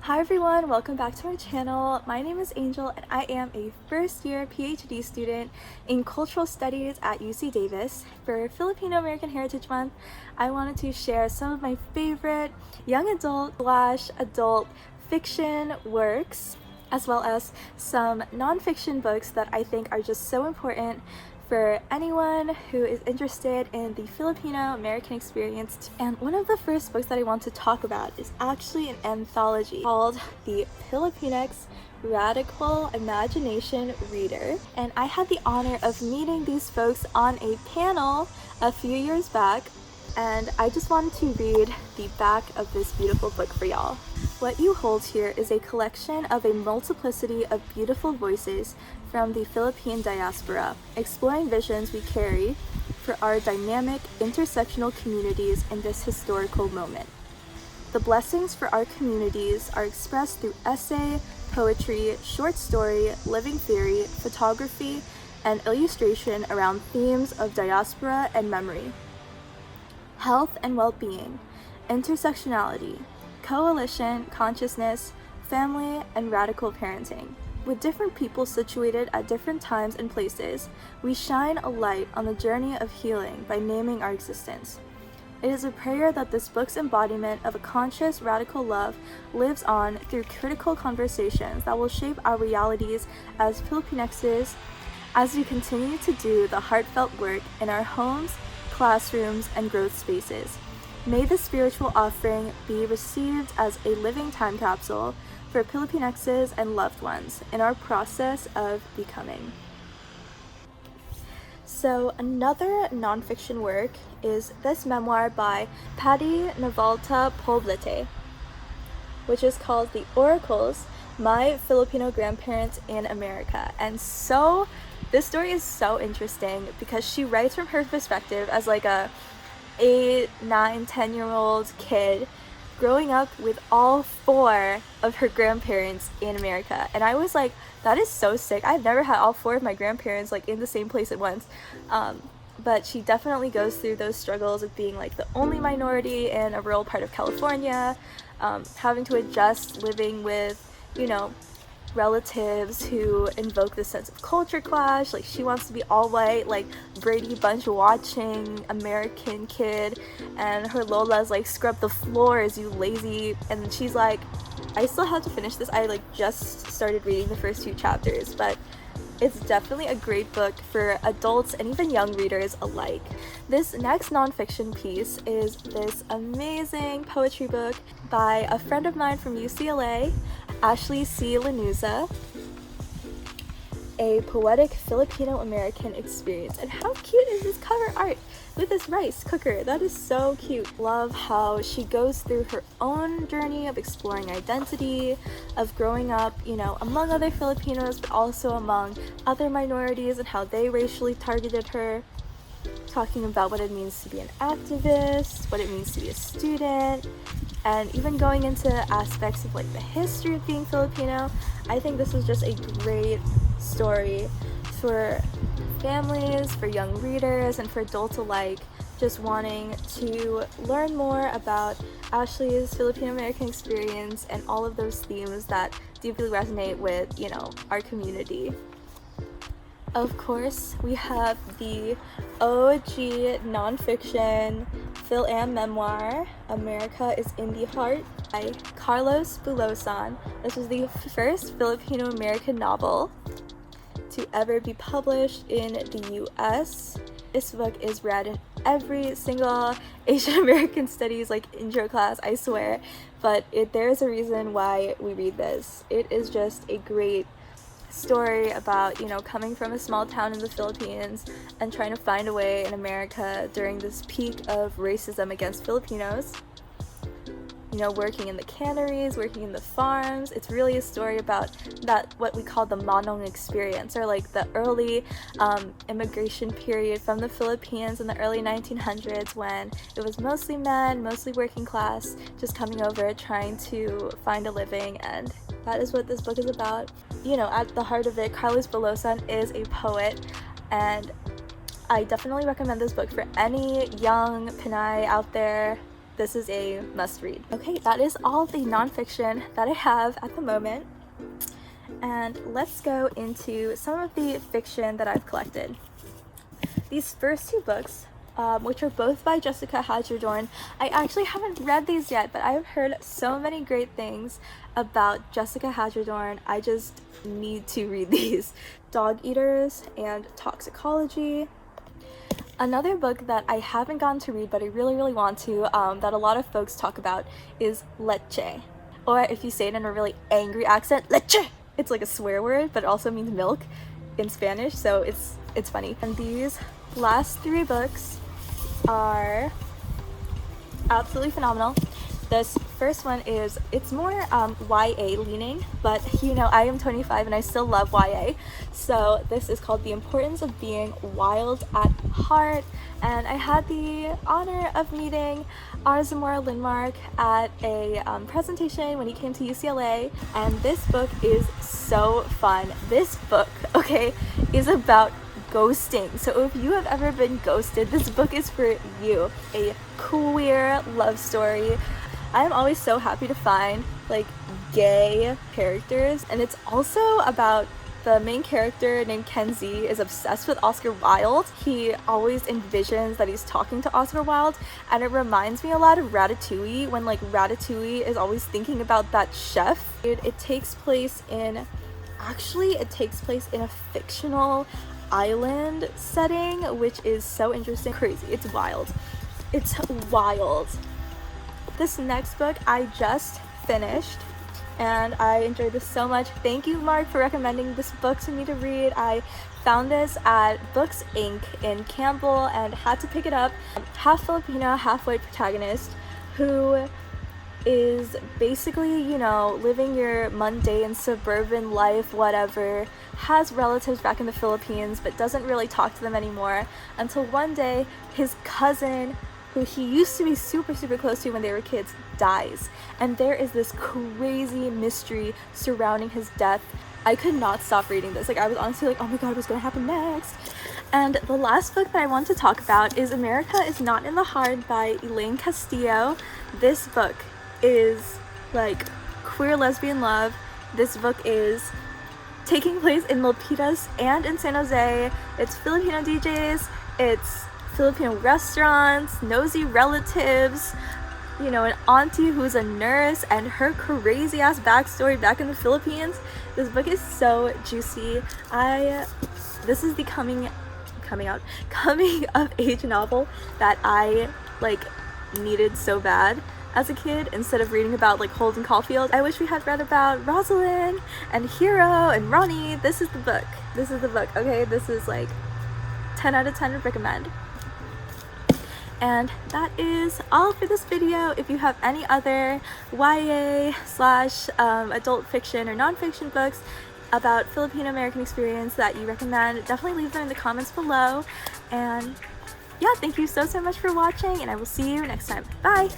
Hi everyone, welcome back to my channel. My name is Angel and I am a first year PhD student in cultural studies at UC Davis. For Filipino American Heritage Month, I wanted to share some of my favorite young adult/adult fiction works, as well as some nonfiction books that I think are just so important for anyone who is interested in the Filipino American experience. And one of the first books that I want to talk about is actually an anthology called the Pilipinx Radical Imagination Reader. And I had the honor of meeting these folks on a panel a few years back, and I just wanted to read the back of this beautiful book for y'all. What you hold here is a collection of a multiplicity of beautiful voices from the Philippine diaspora, exploring visions we carry for our dynamic, intersectional communities in this historical moment. The blessings for our communities are expressed through essay, poetry, short story, living theory, photography, and illustration around themes of diaspora and memory, health and well-being, intersectionality, coalition, consciousness, family, and radical parenting. With different people situated at different times and places, we shine a light on the journey of healing by naming our existence. It is a prayer that this book's embodiment of a conscious, radical love lives on through critical conversations that will shape our realities as Pilipinxes as we continue to do the heartfelt work in our homes, classrooms, and growth spaces. May the spiritual offering be received as a living time capsule for Pilipinxes and loved ones in our process of becoming. So another nonfiction work is this memoir by Pati Poblete, which is called The Oracles, My Filipino Grandparents in America. And so this story is so interesting because she writes from her perspective as like a 8, 9, 10-year-old kid growing up with all 4 of her grandparents in America. And I was like, that is so sick. I've never had all 4 of my grandparents like in the same place at once. But she definitely goes through those struggles of being like the only minority in a rural part of California, having to adjust living with, relatives who invoke this sense of culture clash. Like, she wants to be all white, like Brady Bunch watching American kid, and her Lola's like, scrub the floors, you lazy. And she's like, I still have to finish this. I like just started reading the first few chapters, but it's definitely a great book for adults and even young readers alike. This next nonfiction piece is this amazing poetry book by a friend of mine from UCLA, Ashley C. Lanuza, A Poetic Filipino American Experience. And how cute is this cover art with this rice cooker? That is so cute. Love how she goes through her own journey of exploring identity, of growing up, among other Filipinos, but also among other minorities, and how they racially targeted her. Talking about what it means to be an activist, what it means to be a student, and even going into aspects of like the history of being Filipino. I think this is just a great story for families, for young readers, and for adults alike, just wanting to learn more about Ashley's Filipino American experience and all of those themes that deeply resonate with, our community. Of course, we have the OG nonfiction Fil-Am memoir, America is in the Heart, by Carlos Bulosan. This was the first Filipino American novel to ever be published in the US. This book is read in every single Asian American studies intro class, I swear, but there's a reason why we read this. It is just a great story about, coming from a small town in the Philippines and trying to find a way in America during this peak of racism against Filipinos. Working in the canneries, working in the farms. It's really a story about that, what we call the Manong experience, or like the early immigration period from the Philippines in the early 1900s, when it was mostly men, mostly working class, just coming over trying to find a living. And that is what this book is about. At the heart of it, Carlos Bulosan is a poet, and I definitely recommend this book for any young Pinay out there this is a must read. Okay, that is all the nonfiction that I have at the moment. And let's go into some of the fiction that I've collected. These first two books, which are both by Jessica Hagedoen, I actually haven't read these yet, but I've heard so many great things about Jessica Hagedoen. I just need to read these. Dogeaters and Toxicology. Another book that I haven't gotten to read, but I really want to, that a lot of folks talk about, is Leche. Or if you say it in a really angry accent, Leche! It's like a swear word, but it also means milk in Spanish, so it's funny. And these last three books are absolutely phenomenal. This first one is, it's more YA leaning, but you know, I am 25 and I still love YA. So this is called The Importance of Being Wild at Heart. And I had the honor of meeting our Zamora Linmark at a presentation when he came to UCLA. And this book is so fun. This book, okay, is about ghosting. So if you have ever been ghosted, this book is for you. A queer love story. I'm always so happy to find like gay characters, and it's also about the main character named Kenzie is obsessed with Oscar Wilde. He always envisions that he's talking to Oscar Wilde, and it reminds me a lot of Ratatouille, when like Ratatouille is always thinking about that chef. It takes place in a fictional island setting, which is so interesting. Crazy. It's wild. It's wild. This next book I just finished, and I enjoyed this so much. Thank you, Mark, for recommending this book to me to read. I found this at Books Inc. in Campbell and had to pick it up. Half Filipino, half white protagonist who is basically, you know, living your mundane suburban life, whatever, has relatives back in the Philippines but doesn't really talk to them anymore until one day his cousin, who he used to be super close to when they were kids, dies. And there is this crazy mystery surrounding his death. I could not stop reading this. Like, I was honestly like, oh my god, what's gonna happen next? And the last book that I want to talk about is America Is Not in the Heart by Elaine Castillo. This book is like queer lesbian love. This book is taking place in Milpitas and in San Jose. It's Filipino DJs, it's Filipino restaurants, nosy relatives, you know, an auntie who's a nurse, and her crazy ass backstory back in the Philippines. This book is so juicy. This is the coming of age novel that I like needed so bad as a kid. Instead of reading about like Holden Caulfield, I wish we had read about Rosalind and Hero and Ronnie. This is the book. Okay, this is like 10 out of 10 would recommend. And that is all for this video. If you have any other YA / adult fiction or non-fiction books about Filipino American experience that you recommend, definitely leave them in the comments below. And yeah, thank you so much for watching, and I will see you next time. Bye!